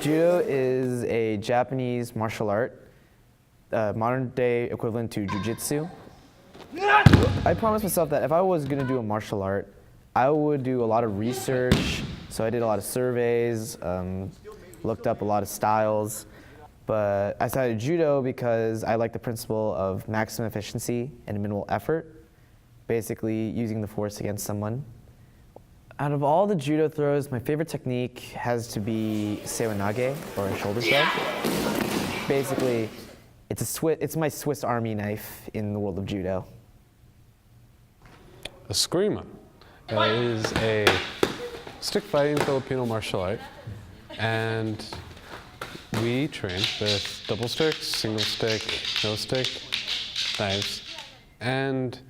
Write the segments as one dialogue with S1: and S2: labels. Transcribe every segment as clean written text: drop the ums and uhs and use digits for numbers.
S1: Judo is a Japanese martial art, modern day equivalent to jiu-jitsu. I promised myself that if I was going to do a martial art, I would do a lot of research. So I did a lot of surveys, looked up a lot of styles. But I decided judo because I like the principle of maximum efficiency and minimal effort, basically using the force against someone. Out of all the judo throws, my favorite technique has to be sewanage, or a shoulder shrug. Basically, it's my Swiss Army knife in the world of judo.
S2: Eskrima is a stick fighting Filipino martial art, and we train with double sticks, single stick, no stick, knives, and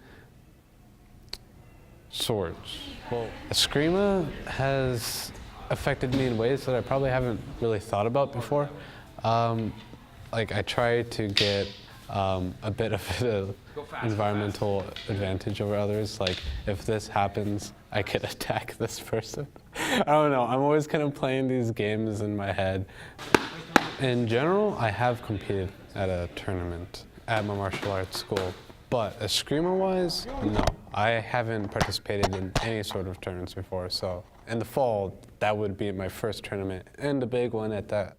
S2: swords. Well, Eskrima has affected me in ways that I probably haven't really thought about before. Like I try to get a bit of an environmental advantage over others. Like if this happens, I could attack this person. I don't know, I'm always kind of playing these games in my head. In general, I have competed at a tournament at my martial arts school, but Eskrima-wise, no. I haven't participated in any sort of tournaments before, so in the fall, that would be my first tournament, and a big one at that.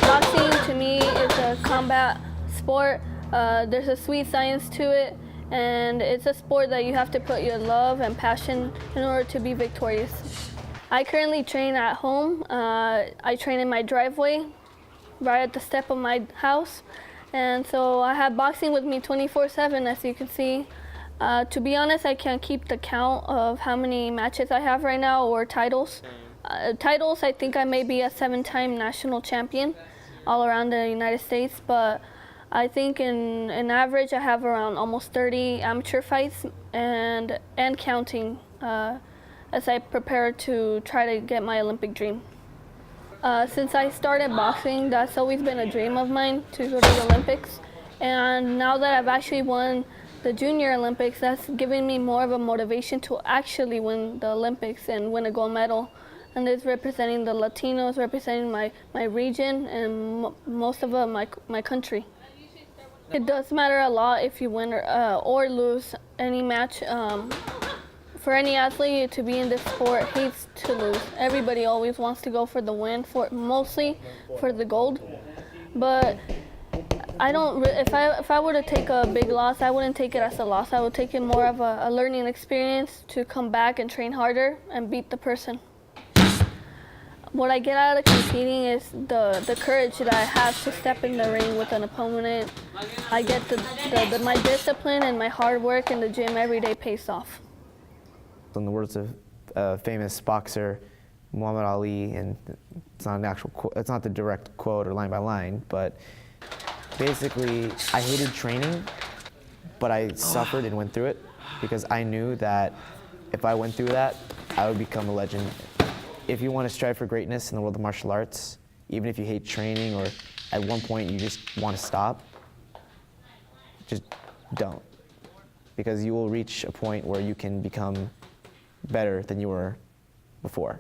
S3: Boxing to me is a combat sport. There's a sweet science to it, and it's a sport that you have to put your love and passion in order to be victorious. I currently train at home. I train in my driveway, right at the step of my house. And so I have boxing with me 24/7, as you can see. To be honest, I can't keep the count of how many matches I have right now or titles. Titles, I think I may be a 7-time national champion all around the United States, but I think in average I have around almost 30 amateur fights and counting as I prepare to try to get my Olympic dream. Since I started boxing, that's always been a dream of mine, to go to the Olympics. And now that I've actually won the Junior Olympics, that's given me more of a motivation to actually win the Olympics and win a gold medal. And it's representing the Latinos, representing my region, and most of my country. It does matter a lot if you win or lose any match. For any athlete to be in this sport hates to lose. Everybody always wants to go for the win, mostly for the gold. But I don't. If I were to take a big loss, I wouldn't take it as a loss. I would take it more of a learning experience to come back and train harder and beat the person. What I get out of competing is the courage that I have to step in the ring with an opponent. I get my discipline and my hard work in the gym every day pays off.
S1: In the words of famous boxer Muhammad Ali, and it's not an actual quote, it's not the direct quote or line by line, but basically I hated training, but I suffered and went through it because I knew that if I went through that, I would become a legend. If you want to strive for greatness in the world of martial arts, even if you hate training or at one point you just want to stop, just don't. Because you will reach a point where you can become better than you were before.